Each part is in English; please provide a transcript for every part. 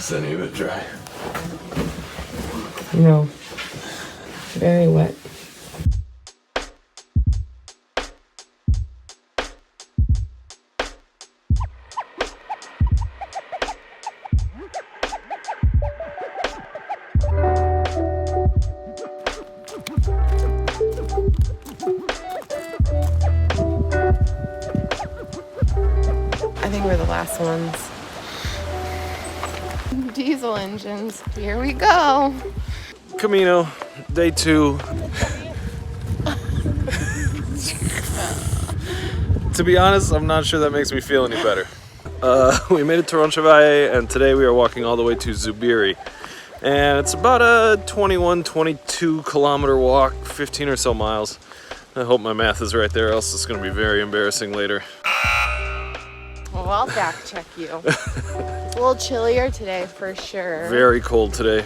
Is any of it dry? No. Very wet. I think we're the last ones. Diesel engines. Here we go. Camino, day 2. To be honest, I'm not sure that makes me feel any better. We made it to Roncesvalles, and today we are walking all the way to Zubiri. And it's about a 22 kilometer walk, 15 or so miles. I hope my math is right there, else it's going to be very embarrassing later. Well, I'll back check you. It's a little chillier today for sure. Very cold today.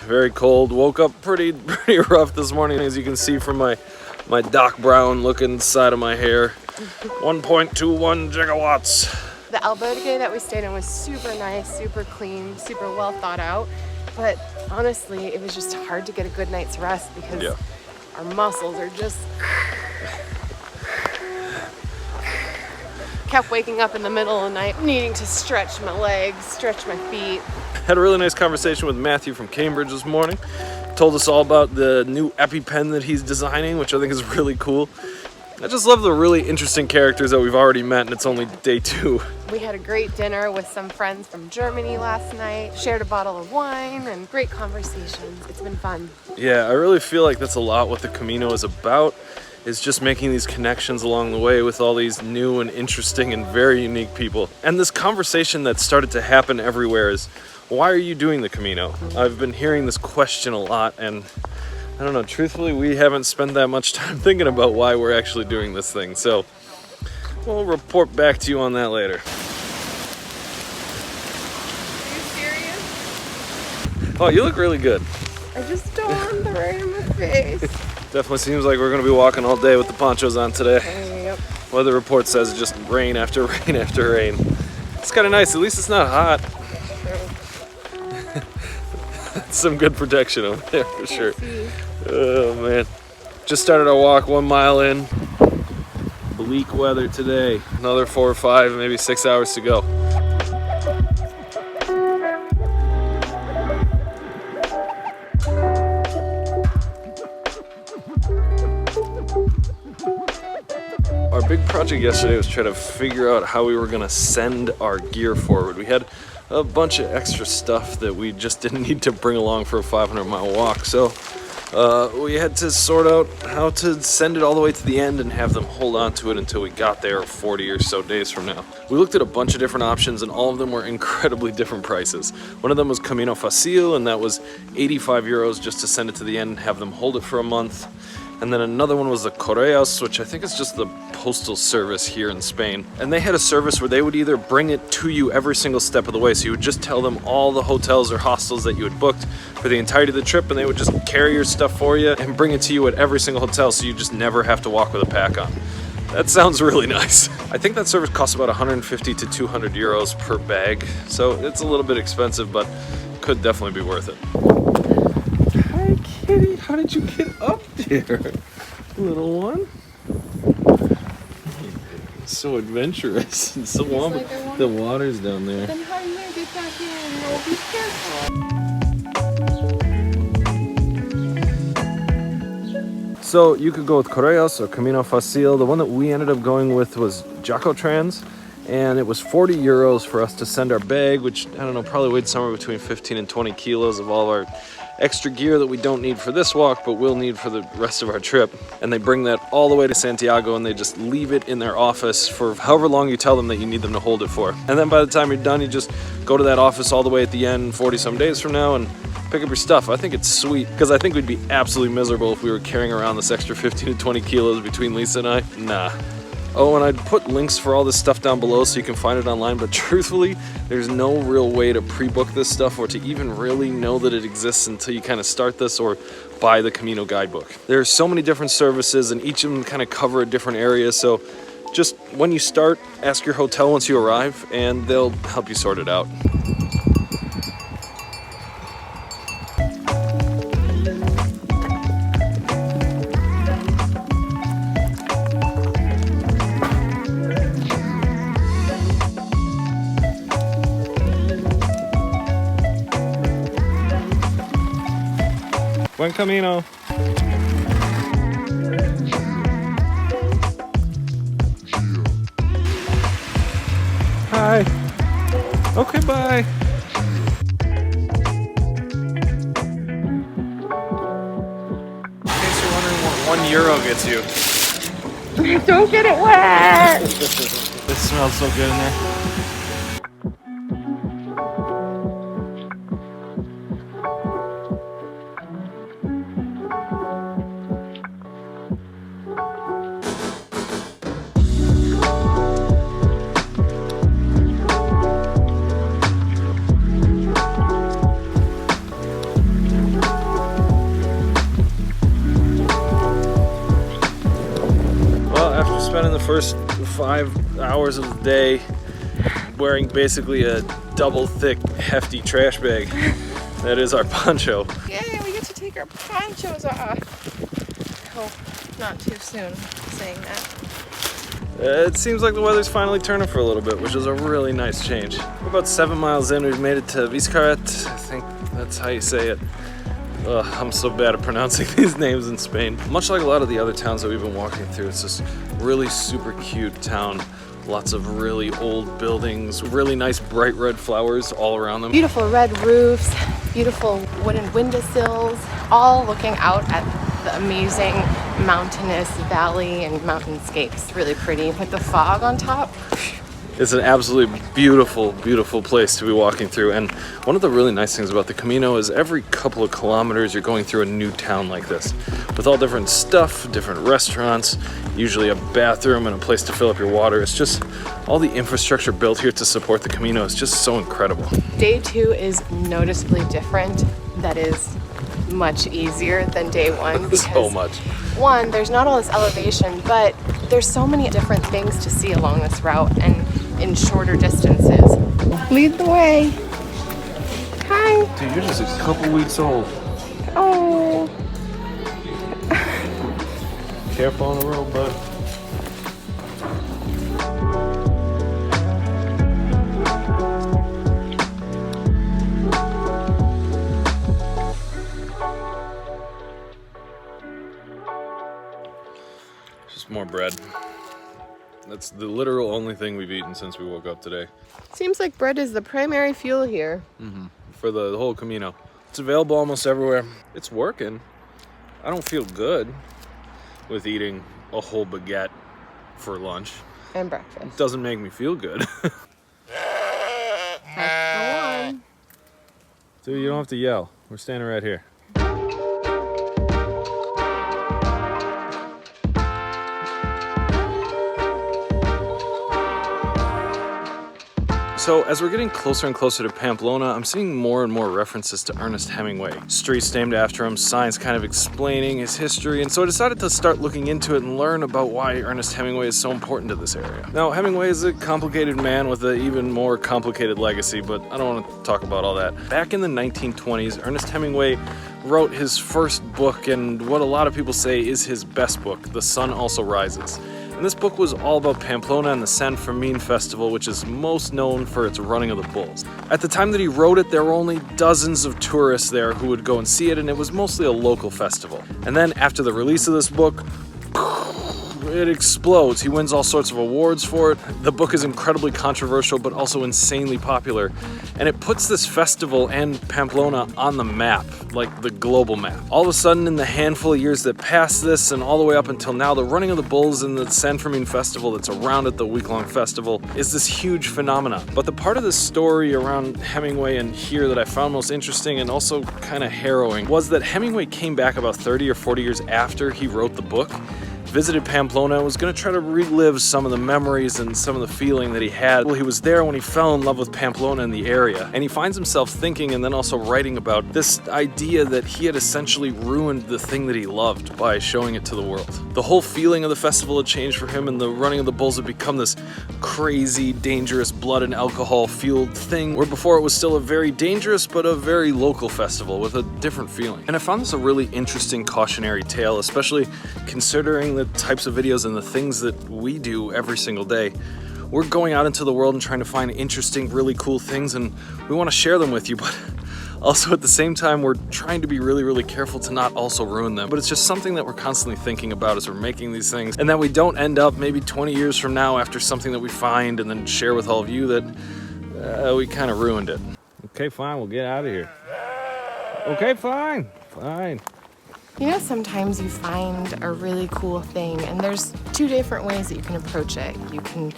Very cold. Woke up pretty rough this morning, as you can see from my Doc Brown looking side of my hair. 1.21 gigawatts. The albergue that we stayed in was super nice, super clean, super well thought out. But honestly, it was just hard to get a good night's rest because our muscles are just... Kept waking up in the middle of the night needing to stretch my legs, stretch my feet. Had a really nice conversation with Matthew from Cambridge this morning. Told us all about the new EpiPen that he's designing, which I think is really cool. I just love the really interesting characters that we've already met, and it's only day 2. We had a great dinner with some friends from Germany last night, shared a bottle of wine, and great conversations. It's been fun. Yeah, I really feel like that's a lot what the Camino is about, is just making these connections along the way with all these new and interesting and very unique people. And this conversation that started to happen everywhere is, why are you doing the Camino? I've been hearing this question a lot, and I don't know, truthfully, we haven't spent that much time thinking about why we're actually doing this thing. So we'll report back to you on that later. Are you serious? Oh, you look really good. I just don't want the rain in my face. Definitely seems like we're gonna be walking all day with the ponchos on today. Yep. Weather report says just rain after rain after rain. It's kind of nice, at least it's not hot. Some good protection over there for sure. Oh man. Just started our walk 1 mile in. Bleak weather today. Another 4 or 5, maybe 6 hours to go. Our big project yesterday was try to figure out how we were gonna send our gear forward. We had a bunch of extra stuff that we just didn't need to bring along for a 500-mile walk, so we had to sort out how to send it all the way to the end and have them hold on to it until we got there 40 or so days from now. We looked at a bunch of different options, and all of them were incredibly different prices. One of them was Camino Fácil, and that was 85 euros just to send it to the end and have them hold it for a month. And then another one was the Correos, which I think is just the postal service here in Spain. And they had a service where they would either bring it to you every single step of the way. So you would just tell them all the hotels or hostels that you had booked for the entirety of the trip, and they would just carry your stuff for you and bring it to you at every single hotel, so you just never have to walk with a pack on. That sounds really nice. I think that service costs about 150 to 200 euros per bag. So it's a little bit expensive, but could definitely be worth it. Hi, kitty. How did you get up there, little one? So adventurous and so warm. Like the water's down there. Then how are you gonna get back in? No, be careful. So you could go with Correos or Camino Fácil. The one that we ended up going with was Jacotrans, and it was 40 euros for us to send our bag, which, I don't know, probably weighed somewhere between 15 and 20 kilos of all of our extra gear that we don't need for this walk, but we'll need for the rest of our trip. And they bring that all the way to Santiago, and they just leave it in their office for however long you tell them that you need them to hold it for. And then by the time you're done, you just go to that office all the way at the end, 40 some days from now, and pick up your stuff. I think it's sweet, because I think we'd be absolutely miserable if we were carrying around this extra 15 to 20 kilos between Lisa and I. Nah. Oh, and I'd put links for all this stuff down below so you can find it online, but truthfully, there's no real way to pre-book this stuff or to even really know that it exists until you kind of start this or buy the Camino guidebook. There's so many different services, and each of them kind of cover a different area, so just when you start, ask your hotel once you arrive, and they'll help you sort it out. Buen camino. Hi. Okay, bye. In case you're wondering what €1 gets you. Don't get it wet! This smells so good in there. Spending the first 5 hours of the day wearing basically a double thick hefty trash bag that is our poncho. Yay, we get to take our ponchos off. Oh, not too soon saying that. It seems like the weather's finally turning for a little bit, which is a really nice change. We're about 7 miles in, we've made it to Vizcaret, I think that's how you say it. I'm so bad at pronouncing these names in Spain. Much like a lot of the other towns that we've been walking through, it's this really super cute town. Lots of really old buildings, really nice bright red flowers all around them. Beautiful red roofs, beautiful wooden windowsills, all looking out at the amazing mountainous valley and mountainscapes. Really pretty with the fog on top. It's an absolutely beautiful, beautiful place to be walking through. And one of the really nice things about the Camino is every couple of kilometers you're going through a new town like this with all different stuff, different restaurants, usually a bathroom and a place to fill up your water. It's just all the infrastructure built here to support the Camino is just so incredible. Day 2 is noticeably different. That is much easier than day 1 because So much. 1, there's not all this elevation, but there's so many different things to see along this route and in shorter distances. Lead the way. Hi. Dude, you're just a couple weeks old. Oh. Careful on the road, bud. Just more bread. That's the literal only thing we've eaten since we woke up today. Seems like bread is the primary fuel here. For the whole Camino. It's available almost everywhere. It's working. I don't feel good with eating a whole baguette for lunch. And breakfast. It doesn't make me feel good. That's the one. Dude, you don't have to yell. We're standing right here. So as we're getting closer and closer to Pamplona, I'm seeing more and more references to Ernest Hemingway. Streets named after him, signs kind of explaining his history, and so I decided to start looking into it and learn about why Ernest Hemingway is so important to this area. Now, Hemingway is a complicated man with an even more complicated legacy, but I don't want to talk about all that. Back in the 1920s, Ernest Hemingway wrote his first book, and what a lot of people say is his best book, The Sun Also Rises. And this book was all about Pamplona and the San Fermin festival, which is most known for its running of the bulls. At the time that he wrote it, there were only dozens of tourists there who would go and see it, and it was mostly a local festival. And then after the release of this book, it explodes. He wins all sorts of awards for it. The book is incredibly controversial, but also insanely popular. And it puts this festival and Pamplona on the map, like the global map. All of a sudden, in the handful of years that passed this and all the way up until now, the running of the bulls and the San Fermin festival that's around it, the week-long festival, is this huge phenomenon. But the part of the story around Hemingway and here that I found most interesting and also kind of harrowing was that Hemingway came back about 30 or 40 years after he wrote the book, visited Pamplona, was going to try to relive some of the memories and some of the feeling that he had. Well, he was there when he fell in love with Pamplona and the area, and he finds himself thinking and then also writing about this idea that he had essentially ruined the thing that he loved by showing it to the world. The whole feeling of the festival had changed for him, and the running of the bulls had become this crazy, dangerous, blood and alcohol-fueled thing, where before it was still a very dangerous but a very local festival with a different feeling. And I found this a really interesting cautionary tale, especially considering the types of videos and the things that we do every single day. We're going out into the world and trying to find interesting, really cool things, and we want to share them with you, but Also, at the same time, we're trying to be really, really careful to not also ruin them. But it's just something that we're constantly thinking about as we're making these things, and that we don't end up maybe 20 years from now after something that we find and then share with all of you that we kind of ruined it. Okay, fine, we'll get out of here. Okay, fine. You know, sometimes you find a really cool thing, and there's two different ways that you can approach it. You can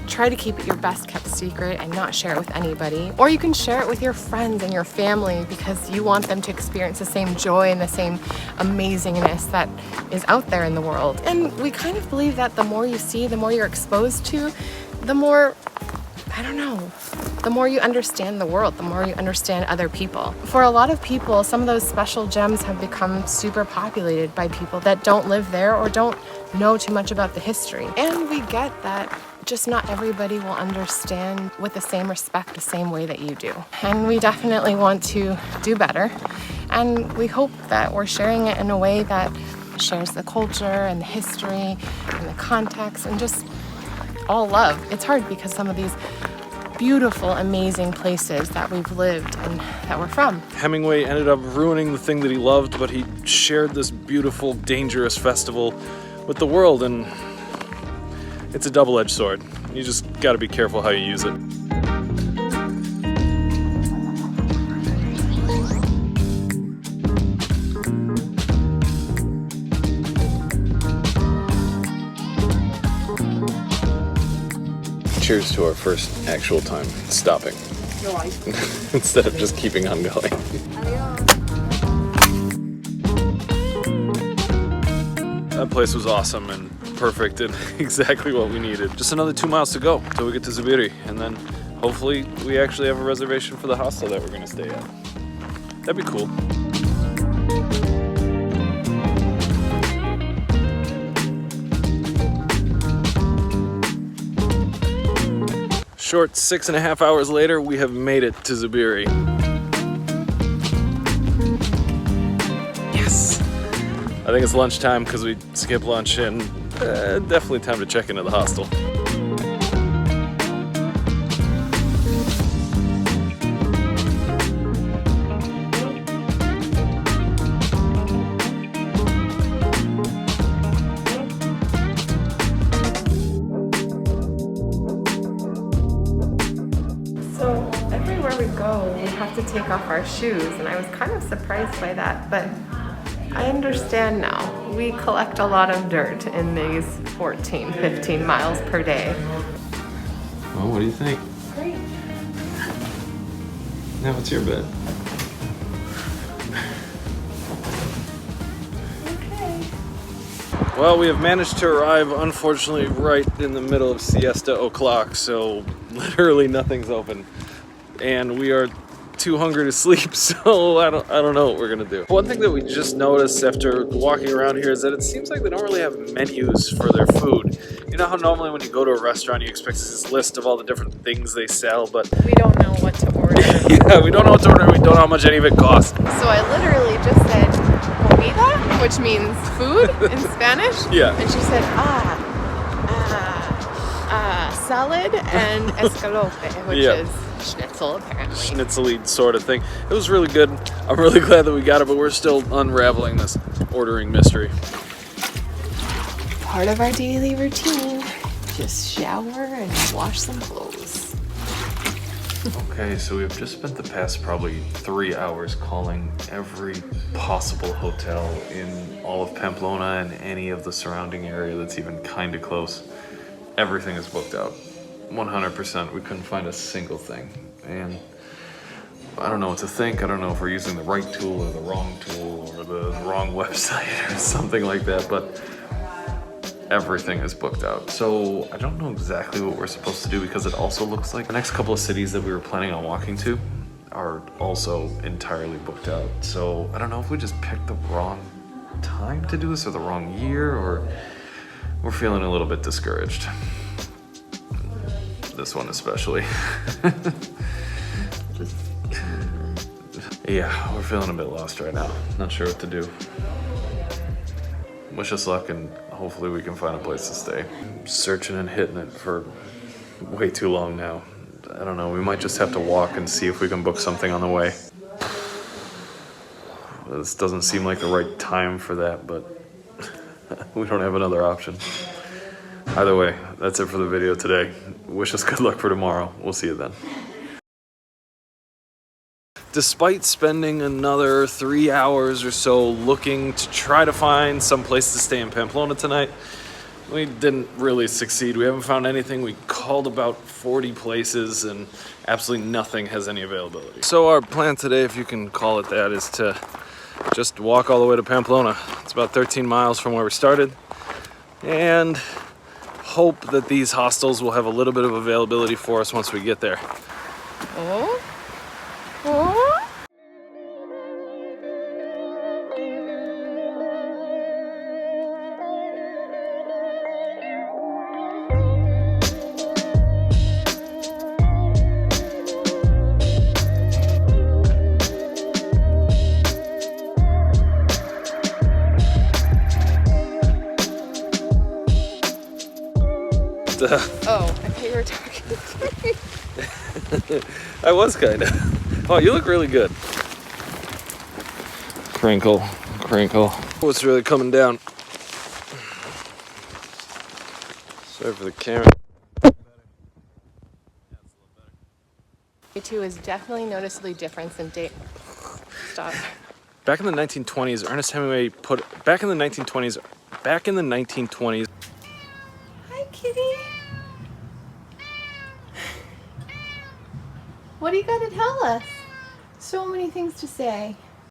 try to keep it your best kept secret and not share it with anybody, or you can share it with your friends and your family because you want them to experience the same joy and the same amazingness that is out there in the world. And we kind of believe that the more you see, the more you're exposed to, the more, I don't know, the more you understand the world, the more you understand other people. For a lot of people, some of those special gems have become super populated by people that don't live there or don't know too much about the history. And we get that just not everybody will understand with the same respect, the same way that you do. And we definitely want to do better. And we hope that we're sharing it in a way that shares the culture and the history and the context and just all love. It's hard because some of these beautiful, amazing places that we've lived and that we're from. Hemingway ended up ruining the thing that he loved, but he shared this beautiful, dangerous festival with the world, and it's a double-edged sword. You just gotta be careful how you use it. Cheers to our first actual time stopping. Instead of just keeping on going. That place was awesome and perfect and exactly what we needed. Just another 2 miles to go till we get to Zubiri, and then hopefully we actually have a reservation for the hostel that we're gonna stay at. That'd be cool. Short 6.5 hours later, we have made it to Zubiri. Yes! I think it's lunchtime because we skipped lunch, and definitely time to check into the hostel. We go, we have to take off our shoes, and I was kind of surprised by that, but I understand now. We collect a lot of dirt in these 14, 15 miles per day. Well, what do you think? Great. Now it's your bed. Okay. Well, we have managed to arrive, unfortunately, right in the middle of siesta o'clock, so literally nothing's open. And we are too hungry to sleep, so I don't know what we're gonna do. One thing that we just noticed after walking around here is that it seems like they don't really have menus for their food. You know how normally when you go to a restaurant you expect this list of all the different things they sell, but we don't know what to order. Yeah, we don't know what to order, we don't know how much any of it costs. So I literally just said comida, which means food in Spanish. Yeah. And she said salad and escalope, which is schnitzel, apparently. Schnitzel-y sort of thing. It was really good. I'm really glad that we got it, but we're still unraveling this ordering mystery. Part of our daily routine. Just shower and wash some clothes. Okay, so we've just spent the past probably 3 hours calling every possible hotel in all of Pamplona and any of the surrounding area that's even kind of close. Everything is booked out. 100%. We couldn't find a single thing. And I don't know what to think. I don't know if we're using the right tool or the wrong tool or the wrong website or something like that, but everything is booked out. So I don't know exactly what we're supposed to do because it also looks like the next couple of cities that we were planning on walking to are also entirely booked out. So I don't know if we just picked the wrong time to do this or the wrong year, or we're feeling a little bit discouraged. This one especially. Yeah, we're feeling a bit lost right now. Not sure what to do. Wish us luck and hopefully we can find a place to stay. Searching and hitting it for way too long now. I don't know, we might just have to walk and see if we can book something on the way. This doesn't seem like the right time for that, but we don't have another option. Either way, that's it for the video today. Wish us good luck for tomorrow. We'll see you then. Despite spending another 3 hours or so looking to try to find some place to stay in Pamplona tonight, we didn't really succeed. We haven't found anything. We called about 40 places and absolutely nothing has any availability. So our plan today, if you can call it that, is to just walk all the way to Pamplona. It's about 13 miles from where we started, and hope that these hostels will have a little bit of availability for us once we get there. Oh? Oh? Oh, I thought you were talking to me. I was kind of. Oh, you look really good. Crinkle, crinkle. What's really coming down? Sorry for the camera. Two is definitely noticeably different than day. Stop. Back in the 1920s, Ernest Hemingway put. Back in the 1920s. Hi, kitty. What do you got to tell us? So many things to say.